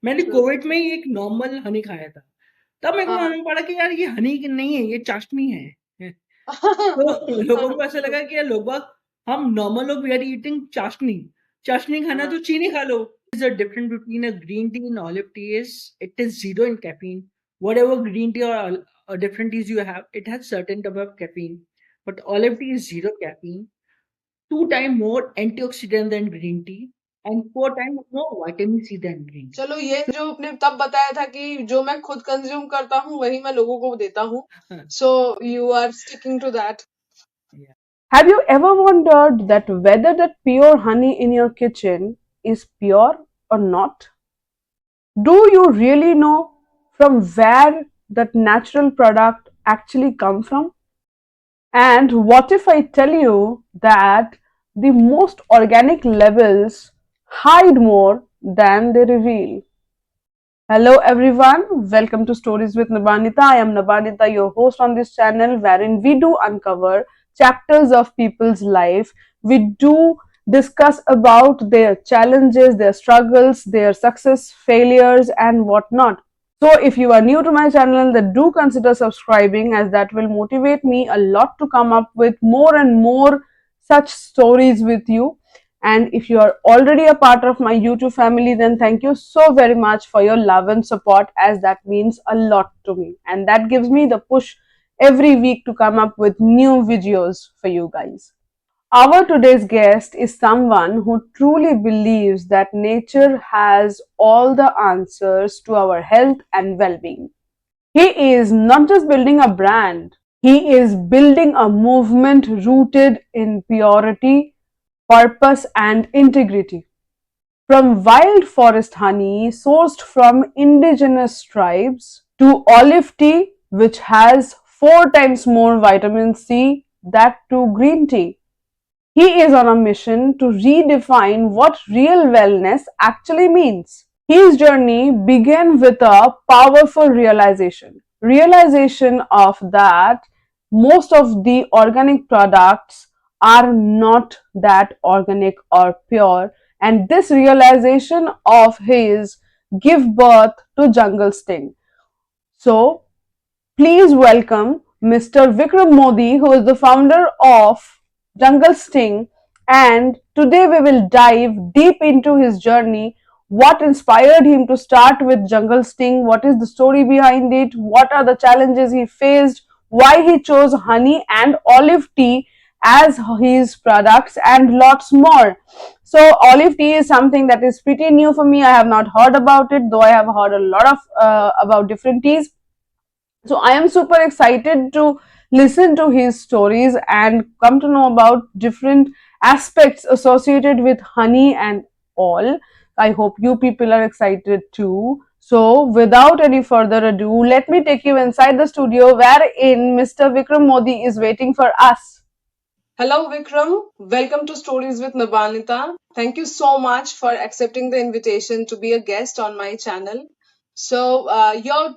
मैंने true. Covid में ही एक नॉर्मल हनी खाया था। तब मेरे को हाँ, हाँ। मालूम पड़ा कि यार ये हनी की नहीं है, ये चाशनी है। तो लोगों को ऐसा ट्रू। लगा कि यार लोग बाग हम नॉर्मल लोग वी आर ईटिंग चाशनी। चाशनी खाना हाँ। तो चीनी खा लो। The difference between a green tea and olive tea is it is zero in caffeine. Whatever green tea or different teas you have, it has certain type of caffeine. But olive tea is zero caffeine, two times more antioxidant than green tea, and four times more vitamin C than green tea. चलो, ये जो आपने तब बताया था कि जो मैं खुद कंज्यूम करता हूँ वही मैं लोगों को देता हूँ, so you are sticking to that. Yeah. Have you ever wondered that whether that pure honey in your kitchen is pure or not? Do you really know from where that natural product actually come from? And what if I tell you that the most organic levels hide more than they reveal? Hello everyone, welcome to Stories with Nabanita. I am Nabanita, your host on this channel, wherein we do uncover chapters of people's life. We do discuss about their challenges, their struggles, their success, failures, and whatnot. So, if you are new to my channel, then do consider subscribing, as that will motivate me a lot to come up with more and more such stories with you. And if you are already a part of my YouTube family, then thank you so very much for your love and support, as that means a lot to me. And that gives me the push every week to come up with new videos for you guys. Our today's guest is someone who truly believes that nature has all the answers to our health and well being. He is not just building a brand, he is building a movement rooted in purity, purpose, and integrity. From wild forest honey sourced from indigenous tribes to olive tea, which has 4 times more vitamin C than to green tea, he is on a mission to redefine what real wellness actually means. His journey began with a powerful realization of that most of the organic products are not that organic or pure, and this realization of his give birth to Jungle Sting. So please welcome Mr. Vikram Modi, who is the founder of Jungle Sting. And today we will dive deep into his journey, what inspired him to start with Jungle Sting, what is the story behind it, what are the challenges he faced, why he chose honey and olive tea as his products, and lots more. So, olive tea is something that is pretty new for me. I have not heard about it, though I have heard a lot of about different teas. So I am super excited to listen to his stories and come to know about different aspects associated with honey and all. I hope you people are excited too. So without any further ado, let me take you inside the studio wherein Mr. Vikram Modi is waiting for us. Hello, Vikram. Welcome to Stories with Nabanita. Thank you so much for accepting the invitation to be a guest on my channel. So, you're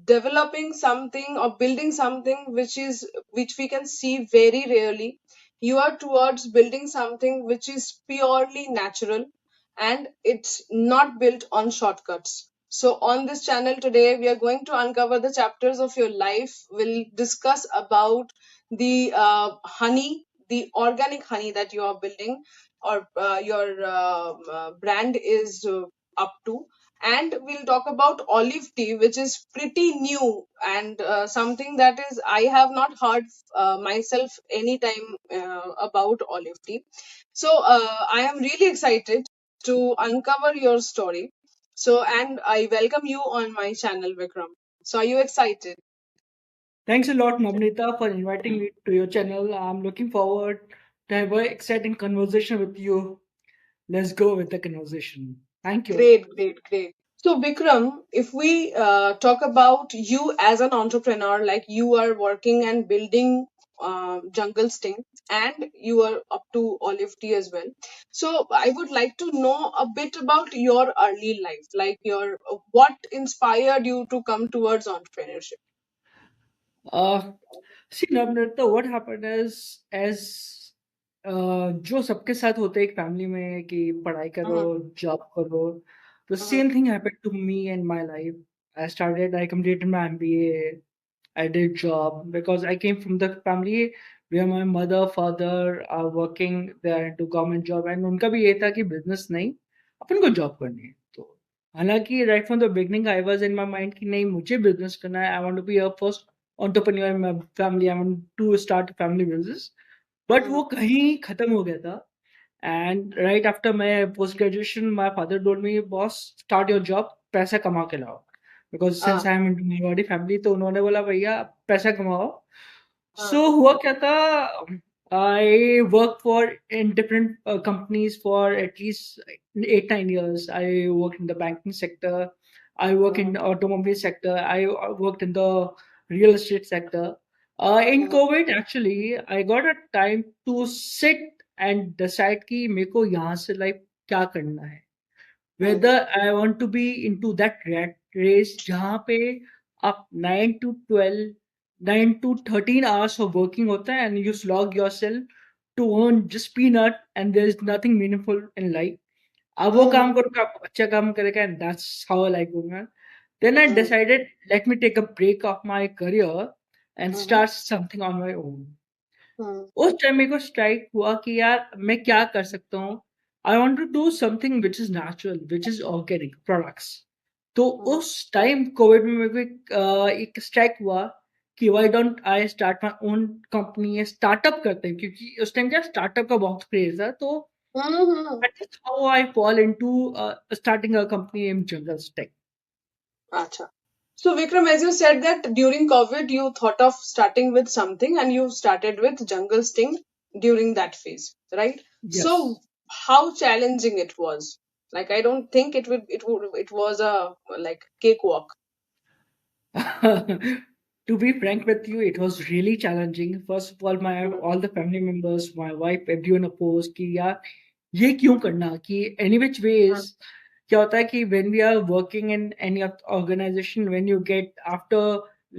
developing something or building something which we can see very rarely. You are towards building something which is purely natural and it's not built on shortcuts. So, on this channel today, we are going to uncover the chapters of your life. We'll discuss about the honey, the organic honey that you are building or your brand is up to. And we'll talk about olive tea, which is pretty new and something that is I have not heard myself anytime about olive tea. So I am really excited to uncover your story. So, and I welcome you on my channel, Vikram. So, are you excited? Thanks a lot, Navnita, for inviting me to your channel. I'm looking forward to have an exciting conversation with you. Let's go with the conversation. Thank you. Great, great, great. So, Vikram, if we talk about you as an entrepreneur, like you are working and building Jungle Sting and you are up to olive tea as well. So, I would like to know a bit about your early life, like your what inspired you to come towards entrepreneurship. Uh, See, Navnita, what happened is, as जो सबके साथ होते हैं एक family में कि पढ़ाई करो, Uh-huh. जॉब करो, The same thing happened to me in my life. I completed my MBA. I did job because I came from the family where my mother, father are working. They are into government job, and उनका भी ये था कि business नहीं, अपन को job करनी है. तो हालांकि right from the beginning I was in my mind कि नहीं मुझे business करना है. I want to be a first entrepreneur in my family. I want to start a family business. But वो कहीं खत्म हो गया था. And right after my post graduation, my father told me, "Boss, start your job, पैसा कमा के लाओ." Because since I am into Marwari family, तो उन्होंने बोला भैया पैसा कमाओ. So हुआ क्या था? I worked for in different companies for at least 8 9 years. I worked in the banking sector. I work in the automobile sector. I worked in the real estate sector. In COVID, actually, I got a time to sit and decide कि मेरे को यहाँ से life क्या करना है. Whether I want to be into that rat race जहाँ पे आप 9 to 12, 9 to 13 hours of working होता है and you slog yourself to earn just peanut and there is nothing meaningful in life. आप वो काम करोगे आप अच्छा काम करेगा and that's how life goes man. Then I decided let me take a break of my career and start something on my own. उस time मेरे को स्ट्राइक हुआ कि यार मैं क्या कर सकता हूँ. I want to do something which is natural which is organic products. तो उस टाइम कोविड में मेरे को एक स्ट्राइक हुआ कि why don't I start my own company startup करते हैं क्योंकि उस टाइम क्या स्टार्टअप का बहुत क्रेज था. तो that's how I fall into starting a company in Jungle Tech. Acha. So Vikram, as you said that during COVID you thought of starting with something and you started with Jungle Sting during that phase, right? Yes. So how challenging it was? Like I don't think it was a like cakewalk. To be frank with you, it was really challenging. First of all, my all the family members, my wife, everyone opposed कि यार ये क्यों करना कि any which ways क्या होता है कि when we are working in any of the organization when you get after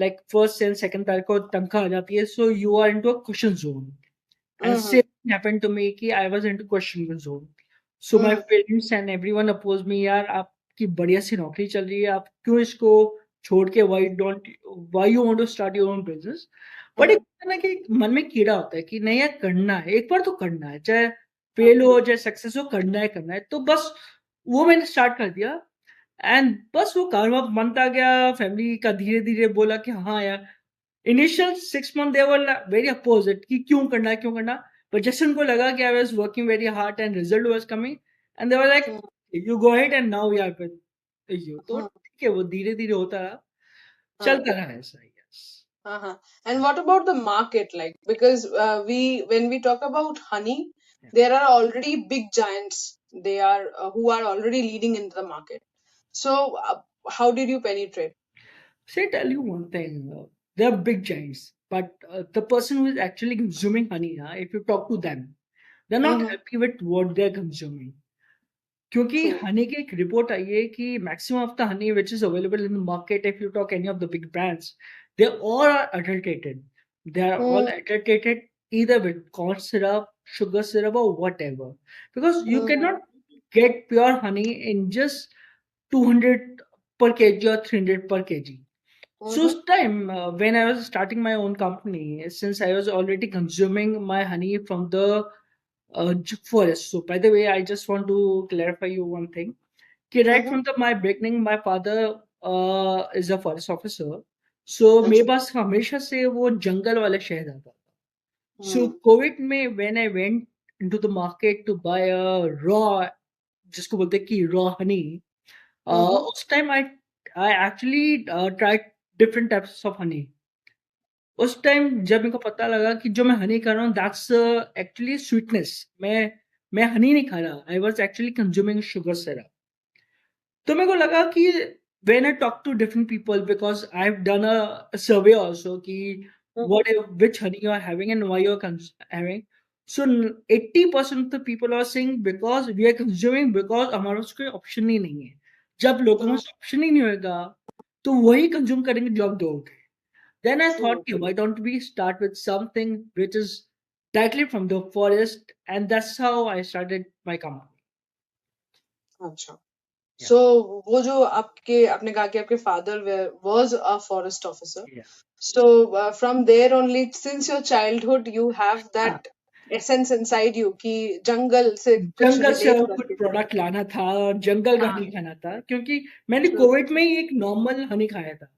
like first and second तारीख को तनख्वाह आ जाती है so you are into a cushion zone. And same thing happened to me कि I was into question zone. So my parents and everyone opposed me यार आपकी बढ़िया सी नौकरी चल रही है आप क्यों इसको छोड़ के why you want to start your own business. But एक होता है ना कि मन में कीड़ा होता है कि नहीं यार करना है एक बार तो करना है चाहे फेल हो चाहे सक्सेस हो करना है तो बस वो मैंने स्टार्ट कर दिया. एंड बस वो कारवा बनता गया फैमिली का धीरे धीरे बोला कि हाँ यार initial 6 month they were very opposite कि क्यों करना but जैसे उनको लगा कि I was working very hard and result was coming and they were like you go ahead and now we are with you. तो ठीक है वो धीरे धीरे होता रहा चलता रहा ऐसा. Yes. And what about the market? Like because when we talk about honey, there are already big giants. They are who are already leading into the market. So how did you penetrate? Say tell you one thing they are big giants but the person who is actually consuming honey if you talk to them they're not happy with what they're consuming. क्योंकि हनी की एक report आई है कि maximum of the honey which is available in the market if you talk any of the big brands they all are adulterated. They are all adulterated either with corn syrup, sugar syrup, or whatever. Because you cannot get pure honey in just 200 per kg or 300 per kg. So this time when I was starting my own company, since I was already consuming my honey from the forest. So by the way, I just want to clarify you one thing. कि right from the my beginning, my father is a forest officer. So मेरे पास हमेशा से वो जंगल वाला शहर आता था. So COVID में when I went into the market to buy a raw, जिसको बोलते हैं कि raw honey, उस time I actually tried different types of honey. उस टाइम जब मेरे को पता लगा कि जो मैं हनी कर रहा हूँ दैट्स एक्चुअली स्वीटनेस. मैं हनी नहीं खा रहा. I was actually consuming sugar syrup. तो मेरे को लगा कि when I talk to different people because I have done a survey also कि what which honey you are having and why you are having. So 80% of the people are saying because we are consuming because हमारे पास कोई option ही नहीं है. जब लोगों के पास option ही नहीं होगा तो वही कंज्यूम करेंगे जो आप दोगे. Then I thought, okay, why don't we start with something which is directly from the forest, and that's how I started my company. Acha. Yeah. So वो जो आपने कहा कि आपके father was a forest officer. Yeah. So from there only, since your childhood, you have हाँ, that essence inside you कि जंगल से कुछ जंगल से relate कुछ करके. प्रोडक्ट लाना था और जंगल का हाँ, हनी खाना था, क्योंकि मैंने true. कोविड में ही एक नॉर्मल हनी खाया था।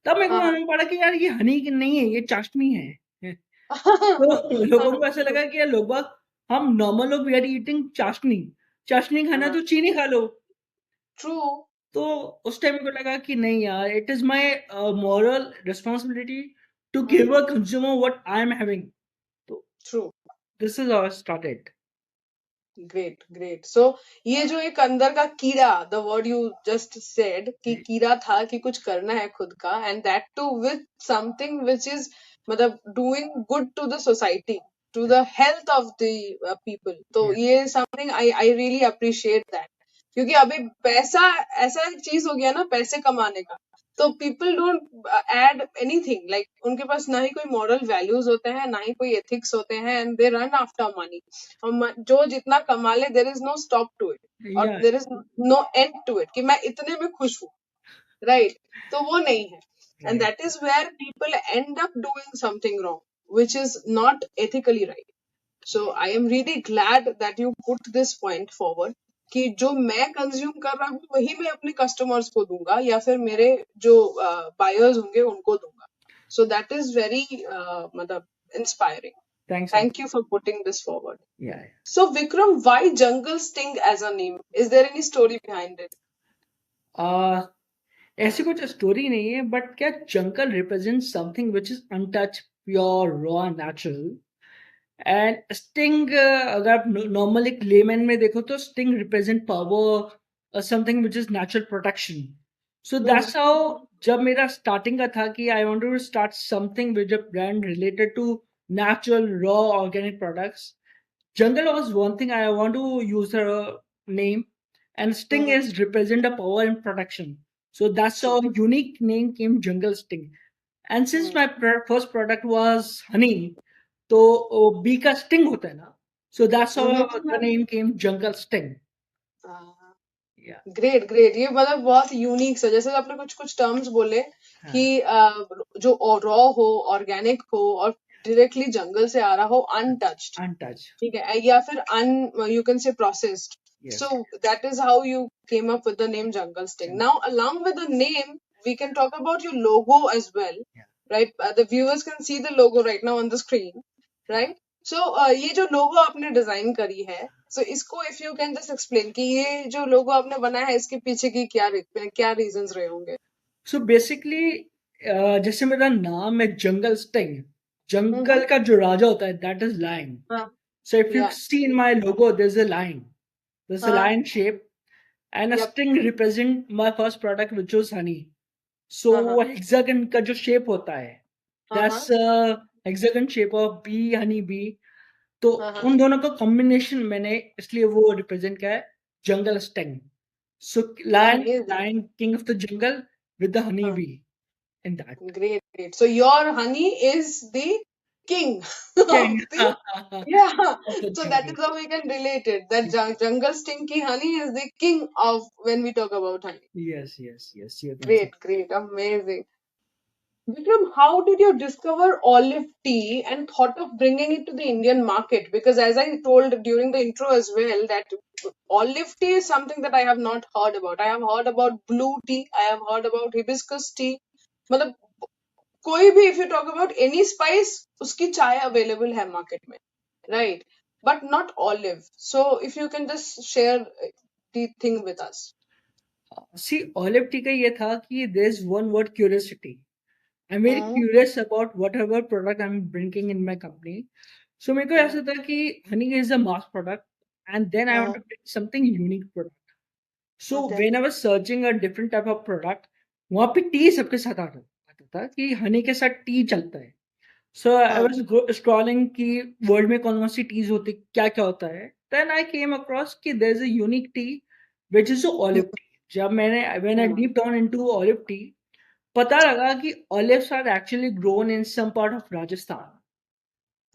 तब मेरे को हाँ, मालूम पड़ा कि यार ये हनी नहीं है, ये चाशनी है। तो लोगों हाँ, को ऐसा true. लगा कि यार लोग बाग, हम नॉर्मल लोग वी आर ईटिंग चाशनी। चाशनी खाना हाँ, तो चीनी खा लो। true. तो उस टाइम मेरे को लगा कि नहीं यार, it is my moral responsibility to give a consumer what I am having. तो True. This is how I started. Great, great. So ये जो एक अंदर का कीड़ा, the word you just said कि कीड़ा था कि कुछ करना है खुद का, and that too with something which is मतलब doing good to the society, to the health of the people. तो ये something I really appreciate that. क्योंकि अभी पैसा ऐसा एक चीज हो गया ना, पैसे कमाने का, तो people don't add anything, like उनके पास ना ही कोई मॉरल वैल्यूज होते हैं, ना ही कोई एथिक्स होते हैं, and they run after money. जो जितना कमा ले, there is no stop to it, और या there is no end to it कि मैं इतने में खुश हूँ, राइट? तो वो नहीं है, and that is where people end up doing something wrong which is not ethically right. So I am really glad that you put this point forward कि जो मैं कंज्यूम कर रहा हूँ वही मैं अपने कस्टमर्स को दूंगा, या फिर मेरे जो बायर्स होंगे उनको दूंगा. सो दैट इज वेरी मतलब inspiring. Thanks. Thank you for putting this forward. या So Vikram, why Jungle Sting as a name? Is there any story behind it? ऐसी कुछ स्टोरी नहीं है, बट क्या jungle represent something which is untouch, pure, raw, natural. And sting, अगर आप normal एक layman में देखो तो sting represent power, something which is natural protection. So that's how जब मेरा स्टार्टिंग का था कि I want to start something with a brand related to natural, raw, organic products, jungle was one thing I want to use the name, and sting is represent a power in protection. So that's how unique name came, Jungle Sting. And since my first product was honey, तो B का sting होता है ना, so that's how the name came, Jungle Sting. Yeah. Great great. ये मतलब बहुत unique सा, जैसे आपने कुछ कुछ टर्म्स बोले कि जो रॉ हो, ऑर्गेनिक हो, और डायरेक्टली जंगल से आ रहा हो, अनटच्ड, Untouched. ठीक है, या फिर you can say processed. Yes. So that is how you came up with the name Jungle Sting. Now, along with the name, we can talk about your logo as well, right? The viewers can see the logo right now on the screen, right? So ये जो logo आपने design करी है, so इसको if you can just explain कि ये जो logo आपने बनाया है, इसके पीछे की क्या reasons रहे होंगे? So basically, जैसे मेरा नाम है जंगल स्टिंग, जंगल का जो राजा होता है, that is lion. So if you Yeah. see in my logo, there's a lion. There's a lion shape, and a Yep. sting represent my first product, which was honey. So वो hexagon का जो shape होता है, that's a hexagon shape of bee, honey bee. तो उन दोनों का combination मैंने इसलिए वो represent किया है, jungle sting. So lion, Amazing. lion, king of the jungle with the honey bee in that. Great, great. So your honey is the king King. of the, yeah. Of the So that jungle. is how we can relate it. That jungle stinky honey is the king of when we talk about honey. Yes, yes, yes. You can say. Great, great, amazing. Vikram, how did you discover olive tea and thought of bringing it to the Indian market? Because as I told during the intro as well, that olive tea is something that I have not heard about. I have heard about blue tea. I have heard about hibiscus tea. मतलब कोई भी, if you talk about any spice, उसकी चाय available है market में, right? But not olive. So if you can just share the thing with us. See, olive tea का ये था कि there's one word, curiosity. I'm very curious about whatever product I'm bringing in my company. So मेरे को ऐसा था कि honey is a mass product, and then I want to bring something unique product. So when I was searching a different type of product, वहाँ पे tea सबके साथ आता था कि honey के साथ tea चलता है. So I was scrolling कि world में कौन कौन सी teas होती, क्या क्या होता है. Then I came across कि there's a unique tea which is olive tea. जब मैंने when I deep down into olive tea, पता लगा कि olives are actually grown in some part of Rajasthan.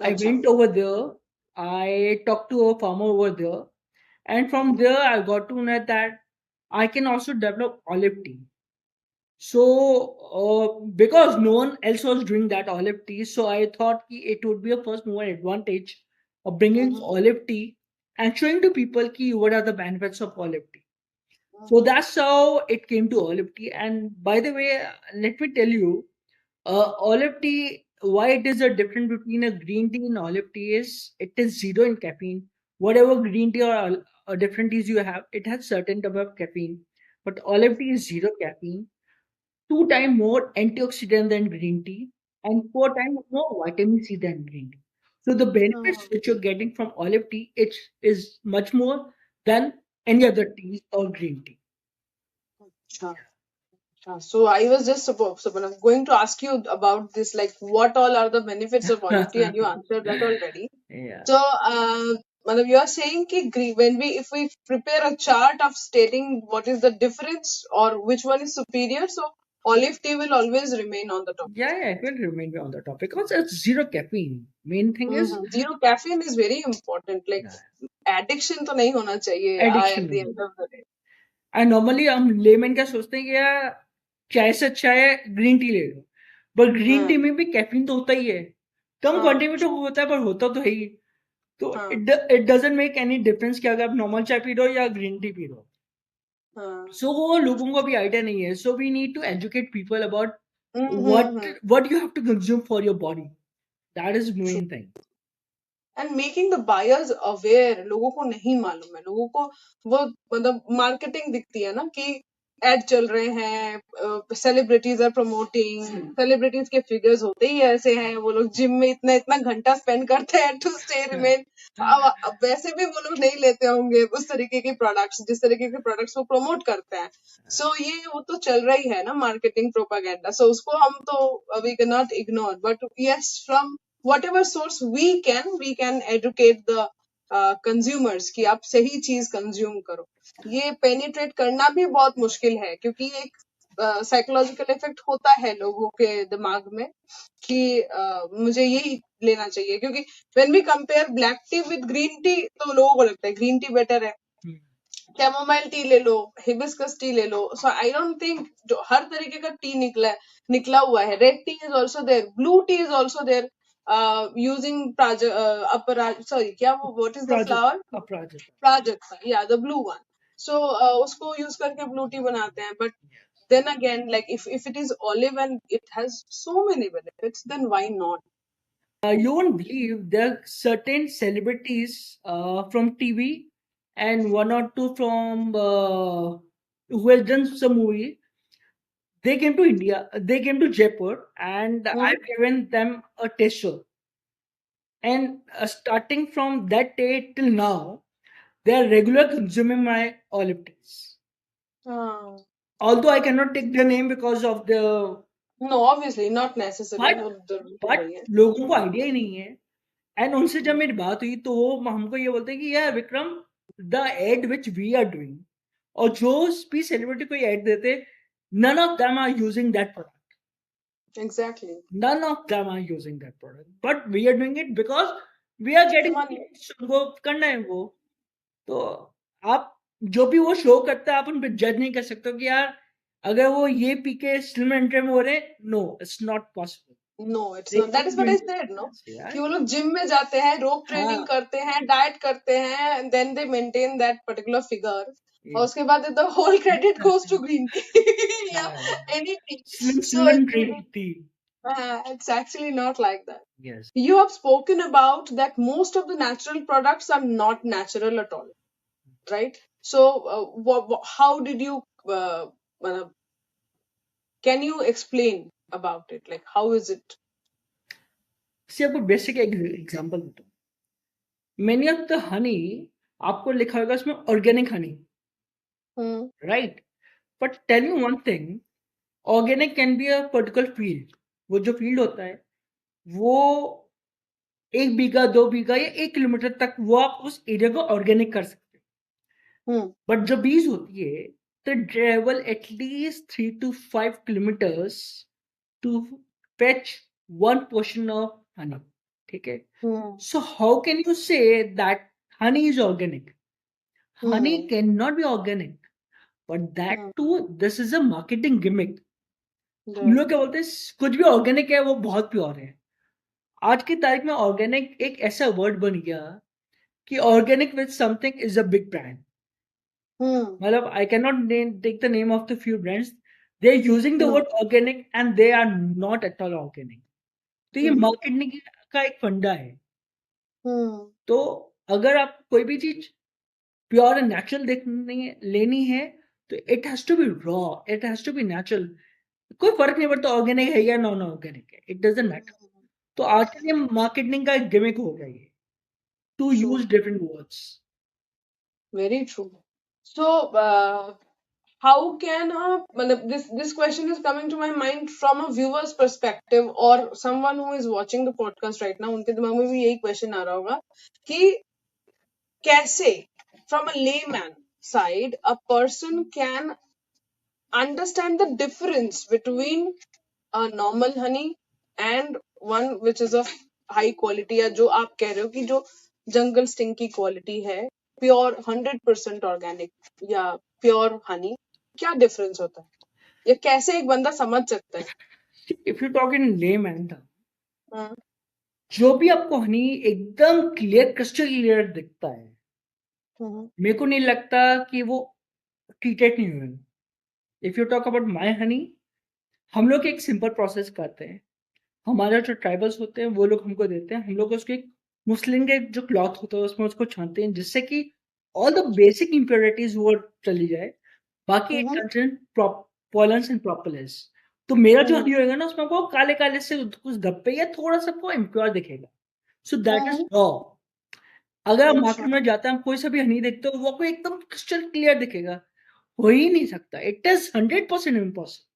I went over there, I talked to a farmer over there, and from there I got to know that I can also develop olive tea. So, because no one else was doing that olive tea, so I thought it would be a first mover advantage of bringing Mhm. olive tea and showing to people what are the benefits of olive tea. So Mhm. that's how it came to olive tea. And by the way, let me tell you, olive tea, why it is a difference between a green tea and olive tea is it is zero in caffeine. Whatever green tea or different teas you have, it has certain type of caffeine. But olive tea is zero caffeine, two times more antioxidant than green tea, and four times more vitamin C than green tea. So the benefits Mhm. which you're getting from olive tea it is much more than any other teas or green tea. Sure. So I was just when I'm going to ask you about this, like what all are the benefits of olive tea, and you answered that already. Yeah. So, Madam, you are saying ki when if we prepare a chart of stating what is the difference or which one is superior, so olive tea will always remain on the top. Yeah, it will remain on the topic because it's zero caffeine. Main thing is Zero caffeine is very important. Like yeah, addiction तो नहीं होना चाहिए addiction at the नहीं end होना. of the day. And normally हम lemon क्या सोचते हैं कि यार चाय से अच्छा है ग्रीन टी ले लो, पर ग्रीन टी हाँ में भी कैफीन तो होता ही है, कम हाँ क्वांटिटी में तो होता है पर होता तो है ही. तो हाँ it doesn't make any difference कि अगर आप नॉर्मल चाय पी रहे हो या ग्रीन टी पी रहे हो. हाँ. सो वो लोगों को भी आइडिया नहीं है. So we need to educate people about Mm-hmm. what you have to consume for your body. That is main thing. And making the buyers aware. लोगों को नहीं मालूम है, लोगों को वो मतलब मार्केटिंग दिखती है ना कि एड चल रहे हैं, सेलिब्रिटीज आर प्रमोटिंग, सेलिब्रिटीज के फिगर्स होते ही ऐसे हैं, वो लोग जिम में इतना इतना घंटा स्पेंड करते हैं टू स्टे रिमेन. अब वैसे भी वो लोग नहीं लेते होंगे उस तरीके के प्रोडक्ट्स जिस तरीके के प्रोडक्ट्स वो प्रमोट करते हैं. सो ये वो तो चल रही है ना मार्केटिंग प्रोपागेंडा, सो उसको हम तो we can not ignore, but yes from whatever source we can educate the consumers कि आप सही चीज कंज्यूम करो. ये पेनिट्रेट करना भी बहुत मुश्किल है क्योंकि एक साइकोलॉजिकल इफेक्ट होता है लोगों के दिमाग में कि मुझे यही लेना चाहिए, क्योंकि when we compare black tea with green tea तो लोगों को लगता है ग्रीन टी बेटर है, कैमोमाइल टी ले लो, हिबिस्कस टी ले लो. सो आई डोंट थिंक जो हर तरीके का टी निकला हुआ है. Red tea is also there, blue tea is also there, using sorry क्या वो what is the flower, Aprajita. Prajakta, या द ब्लू वन. सो उसको यूज करके ब्लू टी बनाते हैं. But then again, like if it is olive and it has so many benefits, then why not? You won't believe there are certain celebrities from TV and one or two from who has done some movie. They came to India, they came to Jaipur, and Hmm? I've given them a taste show. And starting from that day till now, they are regular consuming my olive teas. Ah. Although I cannot take the name because of the No, obviously not necessary, but वो जरूरी but नहीं है. लोगों को idea ही नहीं है. And उनसे जब मेरी बात हुई तो वो हमको ये बोलते हैं कि यार Vikram, the ad which we are doing और जो भी सेलिब्रिटी को एड देते, none of them are using that product. Exactly. None of them are using that product, but we are doing it because we are getting Money. वो करना है वो. तो आप जो भी वो शो करता है आप उन पे जज नहीं कर सकते हो कि यार अगर वो ये पी के स्लिम एंड ट्रिम हो रहे, no it's not possible. No, it's not. That is what I said, no? कि वो लोग जिम में जाते हैं, रोप ट्रेनिंग हाँ, करते हैं, डाइट करते हैं, and then they maintain that particular figure. और उसके बाद the whole credit goes to green tea या anything. slim So slim green tea. it's actually not like that. Yes. You have spoken about that most of the natural products are not natural at all, right? So how did you can you explain about it? Like how is it? से आपको basic example देता हूँ. Many of the Honey आपको लिखा होगा इसमें organic honey, Hmm. Right? But tell you one thing, organic can be a particular field. वो जो फील्ड होता है वो 1 बीघा 2 बीघा या 1 किलोमीटर तक वो आप उस एरिया को ऑर्गेनिक कर सकते हैं. Hmm. बट जो बीज होती है तो travel at least 3 to 5 kilometers to fetch one portion of honey. ठीक है. Hmm. So how can you say that honey is organic? Honey Hmm. cannot be organic. But that hmm, to this is a marketing gimmick. हम right. लोग क्या बोलते हैं, कुछ भी organic है वो बहुत प्योर है. आज की तारीख में ऑर्गेनिक एक ऐसा वर्ड बन गया कि organic with something is a big brand. Hmm. मतलब I can not take the name of the few brands, they are using the Hmm. Word organic and they are not at all organic. तो ये Hmm. Marketing का एक फंडा है. Hmm. तो अगर आप कोई भी चीज प्योर एंड नेचुरल देखनी है, लेनी है, तो it has to be raw, it has to be natural. कोई फर्क नहीं पड़ता ऑर्गेनिक है या नॉन ऑर्गेनिक है, इट डजंट मैटर. तो आज के लिए मार्केटिंग का एक गिमिक हो गया ये, to True. Use different words. Very true. So, how can this question is coming to my mind from a viewer's perspective or someone who is watching the podcast right now. उनके दिमाग में भी यही question आ रहा होगा कि कैसे from a layman side a person can understand the difference between a normal honey and one which is of high quality या जो आप कह रहे हो कि जो जंगल स्टिंग की क्वालिटी है प्योर 100% ऑर्गेनिक या प्योर हनी, क्या डिफरेंस होता है या कैसे एक बंदा समझ सकता है? If you talk in layman, हाँ, जो भी आपको हनी एकदम क्लियर, क्रिस्टल क्लियर दिखता है, हम्म, मेरे को नहीं लगता कि वो ट्रीटेड नहीं हुए. If you talk about my Honey, हम लोग एक सिंपल प्रोसेस करते हैं. हमारा जो ट्राइबल्स होते हैं वो लोग हमको देते हैं, हम लोग उसके मुस्लिम के जो क्लॉथ होता है उसमें उसको छानते हैं, जिससे कि ऑल द बेसिक इम्प्योरिटीज वो चली जाए. बाकी it hmm, contain pollens and propolis. तो मेरा जो हम्म, हनी होगा ना, उसमें आपको काले काले से कुछ धब्बे या थोड़ा सा आपको इम्प्योर दिखेगा. So that is hmm, raw. अगर आप अच्छा, मार्केट में जाते हैं, कोई सा भी हनी देखते हो, वो आपको एकदम क्रिस्टल क्लियर दिखेगा. हो ही नहीं सकता. It is 100% impossible.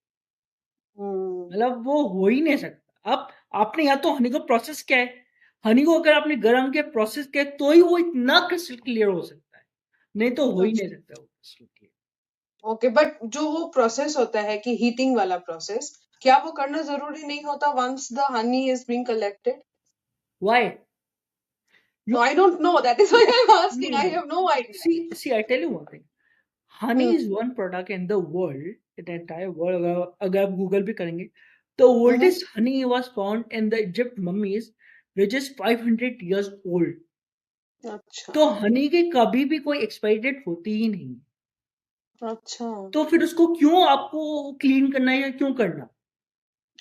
हम्म, मतलब वो हो ही नहीं सकता. अब आपने या तो हनी को प्रोसेस किया है, हनी को अगर आपने गर्म किया, प्रोसेस किया, तो ही वो इतना क्रिस्टल क्लियर हो सकता है, नहीं तो हो ही नहीं अच्छा, सकता वो crystal clear. ओके. बट जो वो प्रोसेस होता है कि हीटिंग वाला प्रोसेस, क्या वो करना जरूरी नहीं होता once the honey is being collected? Why? No, You I don't know, that is why I am no asking, I no. Have no idea. See, I tell you one thing. Honey is one product in the world, in the entire world. अगर आप Google भी करेंगे, the oldest honey was found in the Egypt mummies, which is 500 years old. अच्छा, तो हनी की कभी भी कोई एक्सपायरी डेट होती ही नहीं. अच्छा, तो फिर उसको क्यों आपको क्लीन करना है या क्यों करना?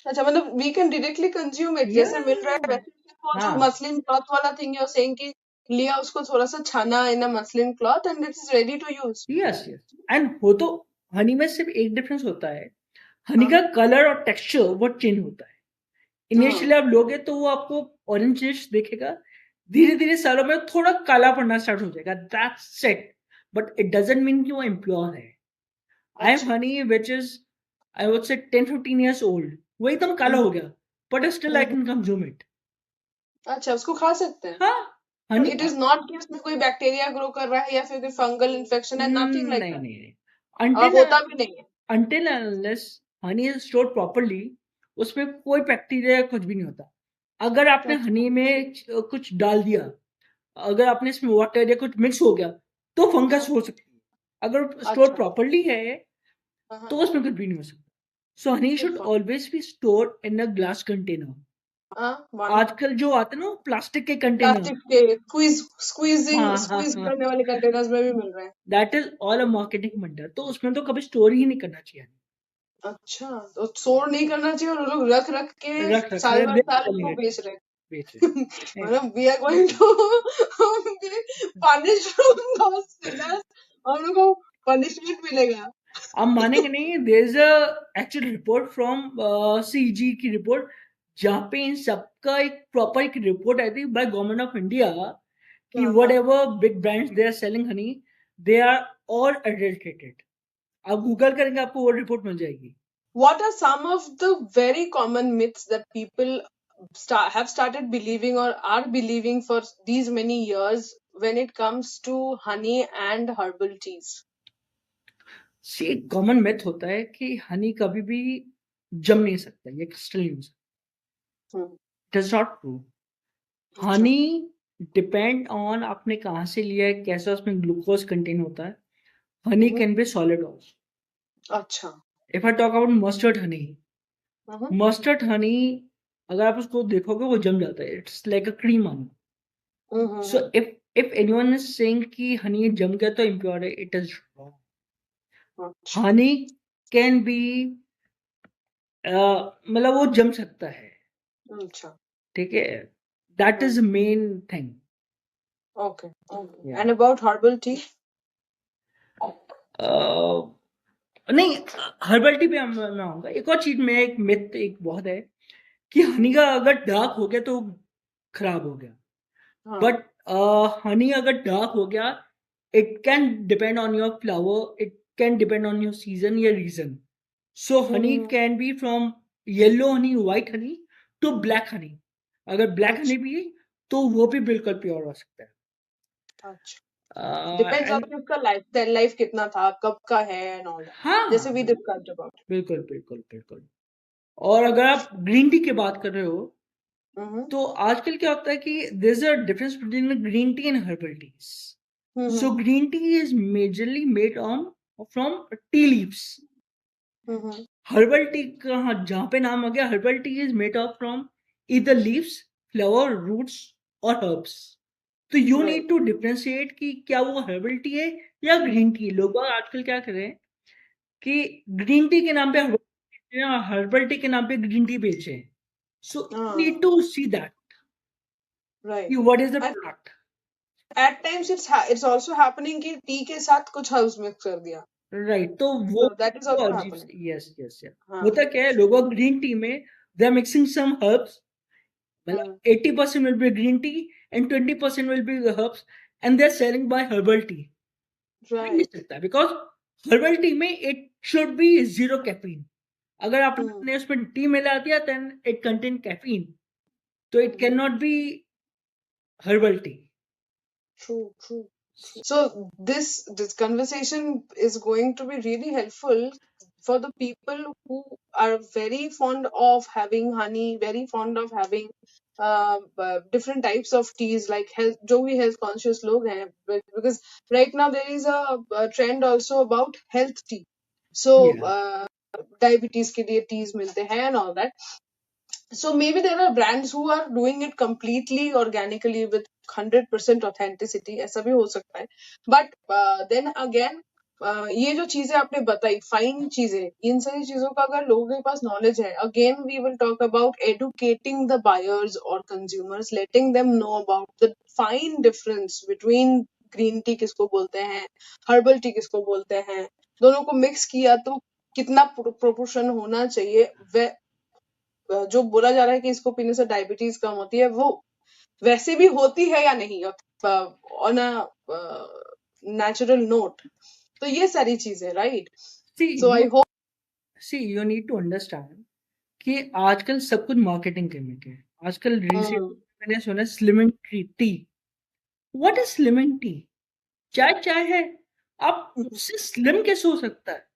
अच्छा. मतलब we can directly consume it, या जैसे मिल रहा है वैसे ही वो जो हाँ, मसलिन क्लॉथ वाला थिंग है सेइंग कि लिया उसको थोड़ा सा छाना in a muslin cloth and it is ready to use. Yes yes. And हो तो हनी में सिर्फ एक डिफरेंस होता है, हनी हाँ, का कलर और टेक्सचर वो चेंज होता है. हाँ, इनिशियली आप लोगे तो वो आपको ऑरेंजिश दिखेगा, धीरे धीरे सालों में थोड़ा काला पड़ना स्टार्ट हो जाएगा, that's it. But it doesn't mean कि वो इम्प्योर है. आई हैव अच्छा, Honey which is, I would say 10-15 years old, वो एकदम काला हो हम्म, गया, but still I hmm, can consume it. अच्छा, उसको खा सकते हैं. हाँ, तो हनी इट इज नॉट कि उसमें कोई बैक्टीरिया ग्रो कर रहा है या फिर कोई फंगल इन्फेक्शन है, नथिंग लाइक नहीं दैट. नहीं नहीं. और until होता भी नहीं है. until and unless honey is stored properly, उसमें कोई बैक्टीरिया कुछ भी नहीं होता. अगर आपने अच्छा, हनी में कुछ डाल दिया, अगर आपने इसमें वाटर या कुछ मिक्स हो गया, तो फंगस हाँ, हो सकती है. अगर स्टोर अच्छा, प्रॉपरली है, हाँ, तो हाँ, उसमें कुछ भी नहीं हो सकता. सो हनी तो should fine. Always be stored in a glass container. हाँ, वन. आजकल जो आते हैं ना प्लास्टिक के कंटेनर, प्लास्टिक के स्क्वीजिंग हाँ हाँ स्क्वीज हाँ, करने वाले कंटेनर्स में भी मिल रहे हैं. That is all a marketing मंडर. तो उसमें तो कभी स्टोर ही नहीं करना चाहिए. अच्छा, तो स्टोर नहीं करना चाहिए और वो लोग रख रख के रख रख साल रख भर दे साल चलेंगे, उसको बेच रहे हैं. बेच रहे. मतलब we are going to be punish from those sellers. हम लोग को पनिशमेंट मिलेगा. आप मानेंगे नहीं, there is a actual report from CG की रिपोर्ट, जहाँ पे इन सबका एक प्रॉपर एक रिपोर्ट आई थी बाय गवर्नमेंट ऑफ इंडिया कि हाँ, वट हाँ. Ever big brands they are selling honey, they are all adulterated. आप गूगल करेंगे आपको वो रिपोर्ट मिल जाएगी. What are some of the very common myths that people have started believing or are believing for these many years when it comes to honey and herbal teas? सी एक common meth होता है कि हनी कभी भी जम नहीं सकता, ये क्रिस्टल नहीं हो सकता. Hmm. It is not true. अच्छा, हनी डिपेंड ऑन आपने कहाँ से लिया है, कैसा उसमें ग्लूकोज कंटेन होता है. हनी हम्म, कैन बी सॉलिड ऑल्सो. अच्छा। If I talk about mustard honey, mustard honey, अगर आप उसको देखोगे वो जम जाता है. It's like a cream honey. So if anyone is saying कि honey जम गया तो impure है, it is wrong. अच्छा। Honey can be मतलब वो जम सकता है. अच्छा। ठीक है. That is the main thing. Okay. Yeah. And about herbal tea? नहीं, हर्बल टी पे मैं आऊंगा. एक और चीज में एक मिथ एक बहुत है कि हनी का अगर डार्क हो गया तो खराब हो गया. हाँ. बट हनी अगर डार्क हो गया, it can depend on your flower, it can depend on your season या region. So honey can be from yellow honey, white honey to black honey. अगर ब्लैक हनी भी तो वो भी बिल्कुल प्योर हो सकता है. अच्छा. डिपेंड्स ऑन उसका लाइफ कितना था, कब का है एंड ऑल दैट. हाँ, जैसे वी डिस्कस्ड अबाउट. बिल्कुल बिल्कुल बिल्कुल. और अगर आप ग्रीन टी की बात कर रहे हो, तो आजकल क्या होता है कि there's a difference between green tea and herbal teas. So green tea is majorly made from tea leaves. Herbal tea का जहाँ पे नाम आ गया, herbal tea is made up from either leaves, flower, roots or herbs. तो you need to differentiate कि क्या वो herbal tea है या green tea. लोग आजकल क्या कर रहे हैं कि green tea के नाम पे herbal tea के नाम पे green tea बेचे हैं. So you need to see that. Right. What is the product? At times it's also happening कि टी के साथ कुछ herbs mix कर दिया. Right. तो वो that is also happening. Yes. होता क्या है, लोगों ग्रीन टी में they are mixing some herbs. मतलब 80% will be green tea and 20% will be the herbs, and they are selling by herbal tea. Right. Because herbal tea में it should be zero caffeine. अगर आपने उसमें T मिला दिया then it contain caffeine. So it cannot be herbal tea. True. So this conversation is going to be really helpful for the people who are very fond of having honey, very fond of having different types of teas, like health, जो भी health conscious लोग हैं, because right now there is a trend also about health tea. So diabetes के लिए teas मिलते हैं and all that. So maybe there are brands who are doing it completely organically with 100% authenticity. ऐसा भी हो सकता है. But then again, ये जो चीजें आपने बताई, फाइन चीजें, इन सारी चीजों का अगर लोगों के पास नॉलेज है, again we will talk about educating the buyers or consumers, letting them know about the fine difference between green tea किसको बोलते हैं, herbal tea किसको बोलते हैं, दोनों को मिक्स किया तो कितना प्रोपोर्शन होना चाहिए, जो बोला जा रहा है कि इसको पीने से डायबिटीज कम होती है, वो वैसे भी होती है या नहीं ऑन अ नेचुरल नोट. तो ये सारी चीजें, right. So I hope you need to understand कि आजकल सब कुछ मार्केटिंग गिमिक है. आजकल मैंने सुना slimming T. What is slimming T? चाय है, आप उससे स्लिम कैसे हो सकता है?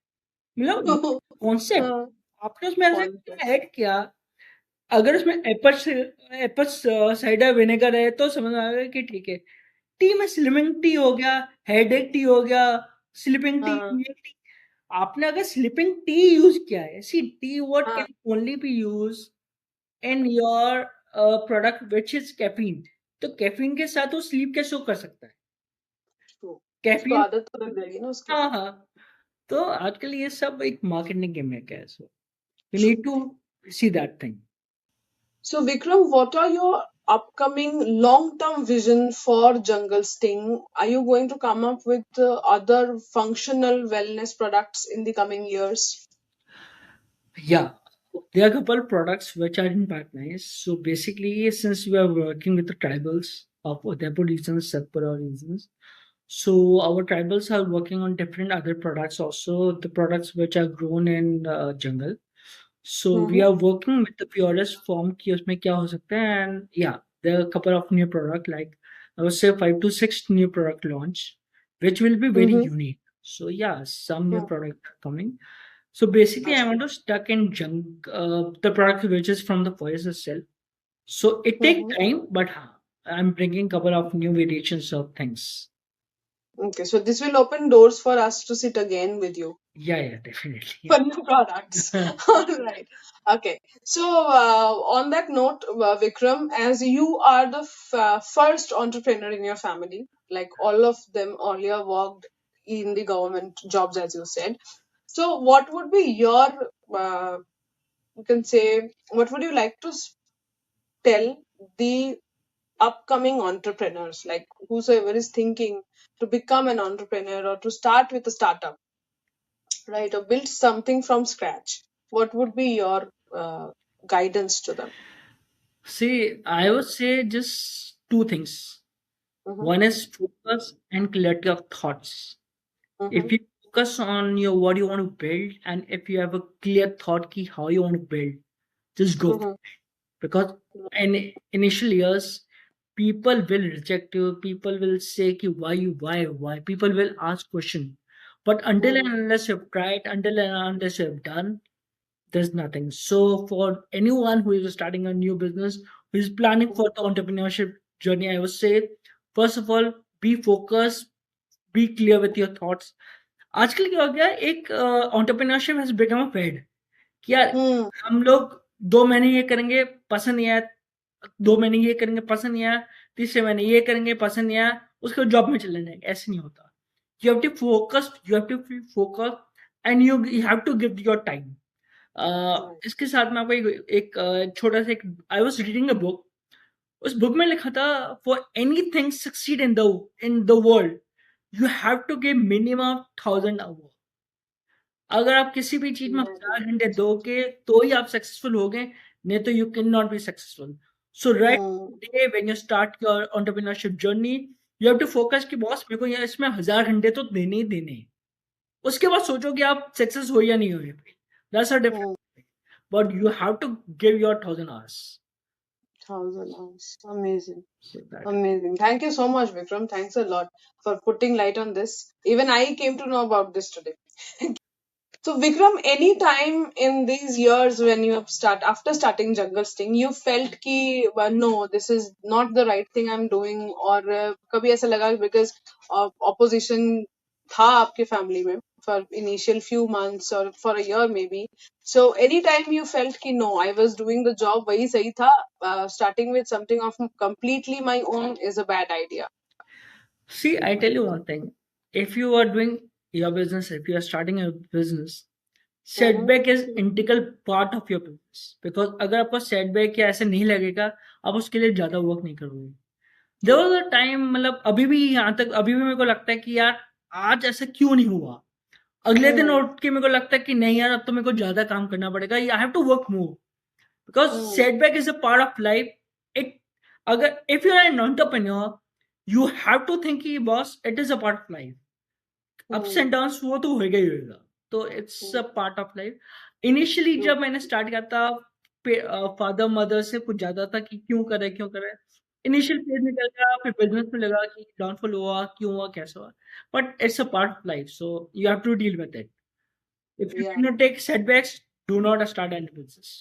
मतलब कॉन्सेप्ट आपने उसमें ऐसा ऐड किया. अगर उसमें एप्पल साइडर विनेगर है तो समझ आ गया कि ठीक है. टी में स्लिमिंग टी हो गया, हेडेक टी हो गया, स्लीपिंग टी. आपने अगर स्लीपिंग टी यूज किया है, see tea what can only be use in your product which is caffeine. तो कैफीन के साथ वो स्लीप कैसे कर सकता है? कैफीन आदत तो लग जाएगी ना उसकी. हाँ. तो आजकल ये सब एक मार्केटिंग गिमिक है. So you need to see that thing. So Vikram, what are your upcoming long-term vision for Jungle Sting? Are you going to come up with other functional wellness products in the coming years? Yeah, there are a couple of products which are in pipeline. So basically, since we are working with the tribals of Udaipur regions, Satpura regions, so our tribals are working on different other products also, the products which are grown in jungle. So we are working with the purest form कि उसमें क्या हो सकता है. And yeah, there are a couple of new product, like I would say 5 to 6 new product launch, which will be very unique. So yeah, some new product coming. So basically, I'm not stuck in junk, the product which is from the forest itself. So it takes time, but I'm bringing a couple of new variations of things. Okay, so this will open doors for us to sit again with you. Yeah, definitely. for new products. All right. Okay. So, on that note, Vikram, as you are the first entrepreneur in your family, like all of them earlier worked in the government jobs, as you said. So, what would be your, you can say, what would you like to tell the upcoming entrepreneurs, like whosoever is thinking to become an entrepreneur or to start with a startup, right, or build something from scratch? What would be your guidance to them? See, I would say just two things. Mm-hmm. One is focus and clarity of thoughts. If Mm-hmm. you focus on your what you want to build, and if you have a clear thought key how you want to build, just go for Mm-hmm. it. Because in initial years, people will reject you. People will say ki why. People will ask question. But until and Mm-hmm. unless you've tried, until and unless you've done, there's nothing. So for anyone who is starting a new business, who is planning for the entrepreneurship journey, I would say, first of all, be focused, be clear with your thoughts. आजकल क्या हो गया है, एक entrepreneurship has become a fad कि यार Mm-hmm. हम लोग 2 महीने ये करेंगे पसंद नहीं आया, 2 महीने ये करेंगे पसंद नहीं आया, तीसरे महीने ये करेंगे पसंद नहीं आया, उसके बाद जॉब में चले जाएंगे. ऐसे नहीं होता. You have to focused, you have to be focused and you have to give your time. Right. इसके साथ मैं आपको एक छोटा सा एक I was reading a book. उस बुक में लिखा था for anything succeed in the world you have to give minimum 1000 hour. अगर आप किसी भी चीज में 1000 घंटे दोगे तो ही आप सक्सेसफुल होगे, नहीं तो you can not be successful. So right Mm-hmm. Day when you start your entrepreneurship journey, you have to focus कि बॉस मेरे को यहाँ इसमें 1000 घंटे तो देने ही देने हैं. उसके बाद सोचो कि आप सक्सेस हो या नहीं हो. That's a Mm-hmm. Different, but you have to give your 1000 hours. 1,000 hours. Amazing. So that Amazing. Thank you so much, Vikram. Thanks a lot for putting light on this. Even I came to know about this today. So Vikram, any time in these years when you have after starting Jungle Sting, you felt कि no, this is not the right thing I'm doing, or कभी ऐसा लगा because opposition था आपके family में for initial few months or for a year maybe. So any time you felt कि no, I was doing the job वही सही था, starting with something of completely my own is a bad idea. see, I tell you one thing. If you are doing your business, if you are starting a business, Mm-hmm. Setback is integral part of your business. Because अगर आपको setback या ऐसे नहीं लगेगा, आप उसके लिए ज्यादा वर्क नहीं करोगे. There True. Was a time, मतलब अभी भी यहाँ तक अभी भी मेरे को लगता है कि यार आज ऐसा क्यों नहीं हुआ. अगले दिन Mm-hmm. उठ के मेरे को लगता है कि नहीं यार अब तो मेरे को ज्यादा काम करना पड़ेगा, I have to work more. Because Mm-hmm. Setback is a part of life. It अगर if you are an entrepreneur, you have to think कि boss it is a part of life. Ups and downs वो तो होएगा ही होएगा. तो it's a part of life. Initially True. जब मैंने स्टार्ट किया था, फादर मदर से कुछ ज्यादा था कि क्यों कर रहे. इनिशियल फेज निकल गया, फिर बिजनेस में लगा कि डाउनफॉल हुआ, क्यों हुआ, कैसे हुआ. But it's a part of life, so you have to deal with it. If you Yeah. Can not take setbacks, do not start any business.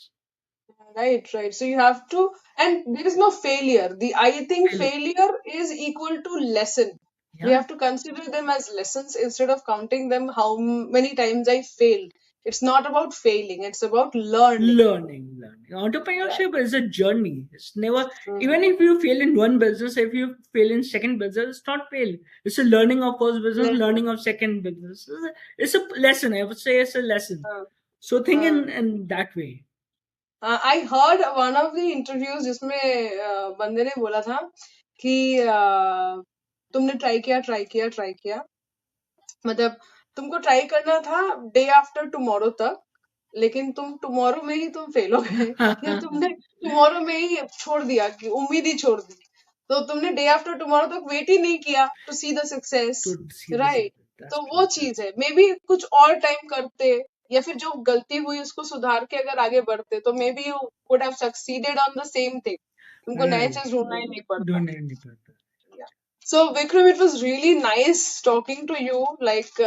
Right, right. So you have to, and there is no failure. I think failure is equal to lesson. We Yeah. have to consider them as lessons instead of counting them how many times I failed. It's not about failing, it's about learning. Learning. Right. Entrepreneurship is a journey. It's never, Mhm. even if you fail in one business, if you fail in second business, it's not fail. It's a learning of first business, Lesson. learning of second business. It's a lesson. I would say it's a lesson. Uh, So think uh. in that way. I heard one of the interviews जिसमें बंदे ने बोला था कि तुमने try किया मतलब तुमको ट्राई करना था डे आफ्टर टुमारो तक, लेकिन तुम टुमारो में ही तुम फेल हो गए या तुमने टुमारो में ही छोड़ दिया कि उम्मीद ही छोड़ दी, तो तुमने डे आफ्टर टुमारो तक वेट ही नहीं किया to see the success. To see this. Right. That's तो वो true. चीज है, मे बी कुछ और टाइम करते या फिर जो गलती हुई उसको सुधार के अगर आगे बढ़ते तो may be you would have succeeded on the same thing. तुमको नए Right. चीज ढूंढना ही नहीं पड़ता. Don't need to. Yeah. So Vikram, it was really nice talking to you. Like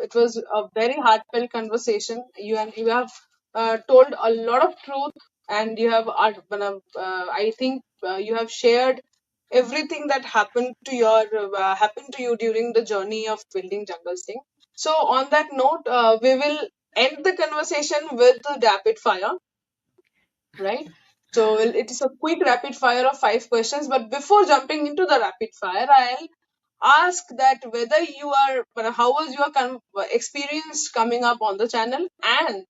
it was a very heartfelt conversation. You have told a lot of truth, and you have I think you have shared everything that happened to you during the journey of building Jungle Sting. So on that note, we will end the conversation with the rapid fire, right? So it is a quick rapid fire of 5 questions. But before jumping into the rapid fire, I'll ask that whether how was your experience coming up on the channel, and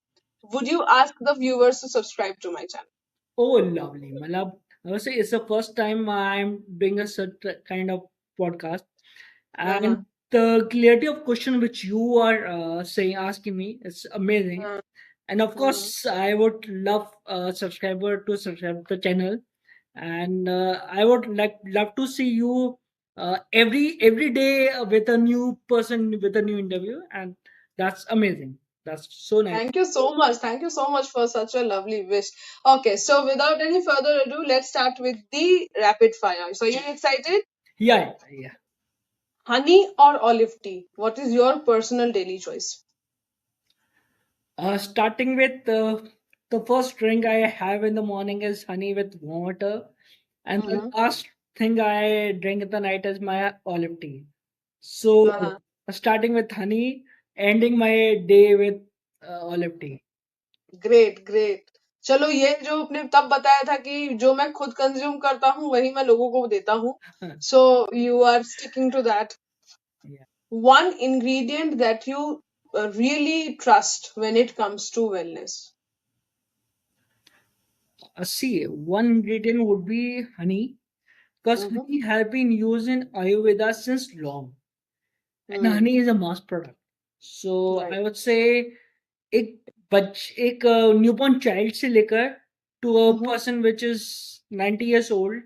would you ask the viewers to subscribe to my channel? Oh, lovely. Malab, I would say it's the first time I'm doing a certain kind of podcast, Uh-huh. and the clarity of question which you are asking me is amazing. Uh, And of mhm. course, I would love a subscriber to subscribe to the channel, and I would love to see you every day with a new person with a new interview, and that's amazing. That's so nice. Thank you so much. Thank you so much for such a lovely wish. Okay, so without any further ado, let's start with the rapid fire. So, are you excited? Yeah. Honey or olive tea? What is your personal daily choice? Starting with the first drink I have in the morning is honey with warm water, and the Mm-hmm. last thing I drink at the night is my olive tea. So, Uh-huh. starting with honey, ending my day with olive tea. Great great चलो ये जो आपने तब बताया था कि जो मैं खुद कंज्यूम करता हूँ वही मैं लोगों को देता हूँ so you are sticking to that Yeah. One ingredient that you really trust when it comes to wellness. See, one ingredient would be honey, because Mm-hmm. honey has been used in Ayurveda since long, and Mm. honey is a mass product. So Right. I would say एक newborn child से लेकर to a Mm-hmm. person which is 90 years old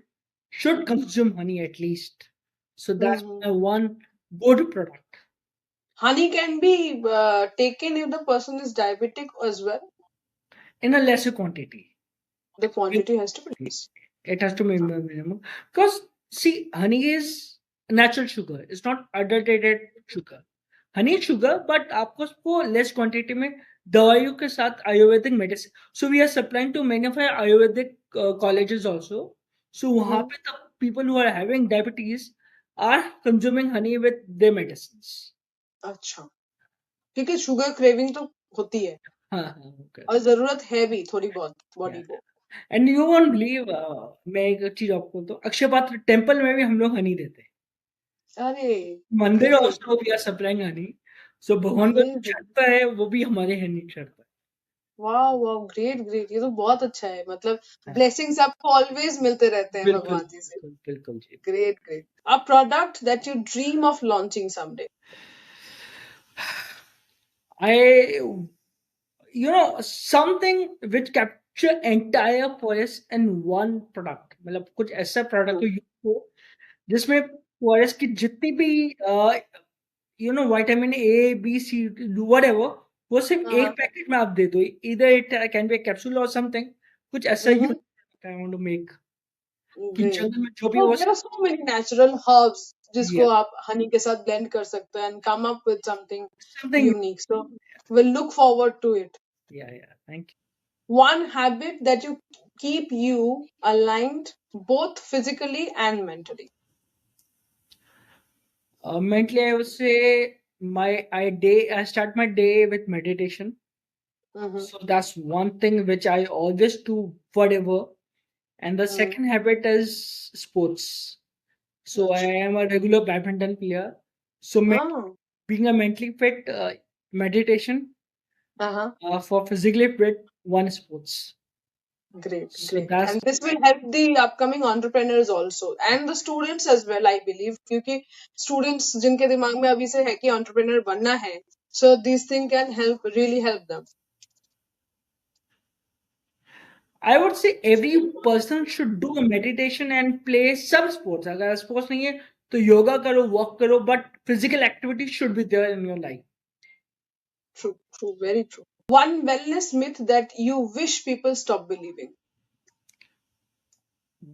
should consume honey at least. So that's Mm-hmm. my one good product Honey can be taken if the person is diabetic as well. in a lesser quantity. The quantity has to be It less. has to be minimum, because see, honey is natural sugar. It's not adulterated sugar. Honey sugar but आपको उसको less quantity में दवाइयों के साथ Ayurvedic medicine so we are supplying to many of Ayurvedic colleges also so वहां पे the people who are having diabetes are consuming honey with their medicines अच्छा क्योंकि शुगर क्रेविंग तो होती है हाँ ओके और जरूरत है भी थोड़ी बहुत बॉडी को एंड यू वोंट बिलीव मैं एक चीज आपको तो अक्षय पात्र टेंपल में भी हम लोग हनी देते हैं अरे मंदिर great also we are supplying honey so भगवान को जो अमेजिंग चढ़ता है वो भी हमारे हनी चढ़ता वाह वाह ग्रेट ग्रेट ये तो बहुत अच्छा है मतलब है ब्लेसिंग्स आपको ऑलवेज मिलते रहते हैं बिल्कुल भगवान जी से बिल्कुल जी great great a product that you dream of launching someday I, something which capture entire forest in one product. मतलब कुछ ऐसा प्रोडक्ट हो जिसमें फॉरेस्ट की जितनी भी vitamin A B C whatever वो सिर्फ एक पैकेट में आप दे दो either it can be a capsule or something कुछ ऐसा ही I want to make कि जंगल में जो भी वो there are so many natural herbs जिसको yeah, आप हनी के साथ ब्लेंड कर सकते हैं and come up with something something unique so we'll look forward to it. yeah thank you. One habit that you keep you aligned both physically and mentally. Mentally, I would say I start my day with meditation. So that's one thing which I always do whatever. And the second habit is sports. So I am a regular badminton player. So being a mentally fit, meditation, for physically fit, one sports. Great, So great. that's And this will help the upcoming entrepreneurs also and the students as well, I believe. क्योंकि students जिनके दिमाग में अभी से है कि entrepreneur बनना है, so this thing can really help them. I would say every person should do a meditation and play some sports. अगर sports नहीं है तो योगा करो, walk करो, but physical activity should be there in your life. True, very true. One wellness myth that you wish people stop believing.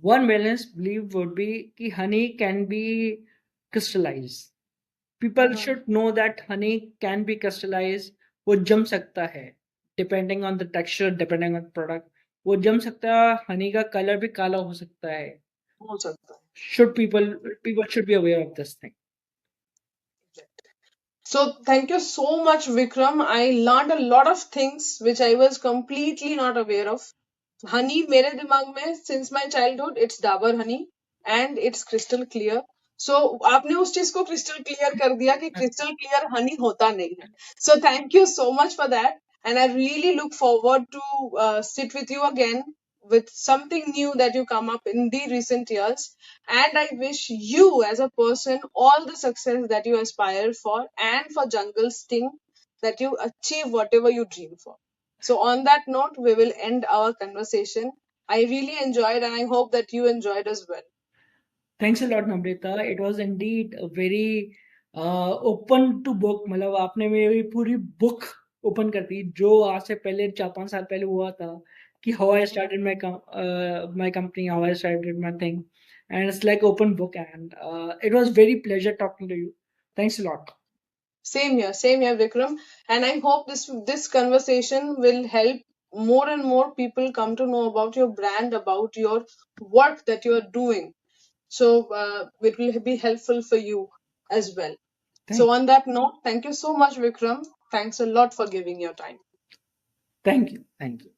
One wellness belief would be कि honey can be crystallized. People should know that honey can be crystallized. वो जम सकता है depending on the texture, depending on the product. वो जम सकता है, honey का color भी काला हो सकता है. हो सकता है. Should people should be aware of this thing. So thank you so much, Vikram. I learned a lot of things which I was completely not aware of. Honey, मेरे दिमाग में since my childhood it's Dabur honey and it's crystal clear. So आपने उस चीज को crystal clear कर दिया कि crystal clear honey होता नहीं है. So thank you so much for that, and I really look forward to sit with you again with something new that you come up in the recent years. And I wish you as a person all the success that you aspire for, and for Jungle Sting that you achieve whatever you dream for. So on that note, we will end our conversation. I really enjoyed, and I hope that you enjoyed as well. Thanks a lot, Namrita. It was indeed a very open to book. मतलब आपने मेरी पूरी book open कर दी जो आज से पहले 4-5 साल पहले हुआ था कि how I started my company, how I started my thing, and it's like open book, and it was very pleasure talking to you. Thanks a lot. Same here, Vikram. And I hope this conversation will help more and more people come to know about your brand, about your work that you are doing. So it will be helpful for you as well. So on that note, thank you so much, Vikram. Thanks a lot for giving your time. Thank you. Thank you.